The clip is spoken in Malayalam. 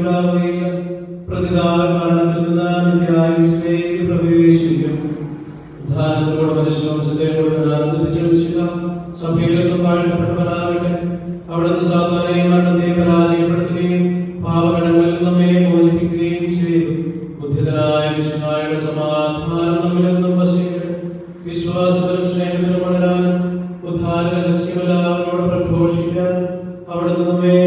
ഉണ്ടാവുകയില്ല. പ്രതിദാന മരണത്തിൽ നിന്ന് നിത്യായുസ്സിലേക്ക് പ്രവേശിക്കും. ഉദ്ധാനത്തിലൂടെ മനുഷ്യവംശത്തെ മുഴുവൻ ആനന്ദിപ്പിച്ച സഭയിൽ നിന്നും വാഴ്ത്തപ്പെട്ടവനാകട്ടെ. അവിടുന്ന് സാത്താനെയും മരണത്തെയും പരാജയപ്പെടുത്തുകയും പാപകടങ്ങളിൽ നമ്മെ മോചിപ്പിക്കുകയും ചെയ്തു. ബുദ്ധിതനായ വിശുദ്ധായുടെ സമാധാനം നമ്മിലെന്നും വസിക്കട്ടെ. വിശ്വാസത്തിലും സ്നേഹത്തിലും വളരാനും ഉദ്ധാന രഹസ്യമെല്ലാവരോട് പ്രഘോഷിക്കാൻ അവിടുന്ന് നമ്മെ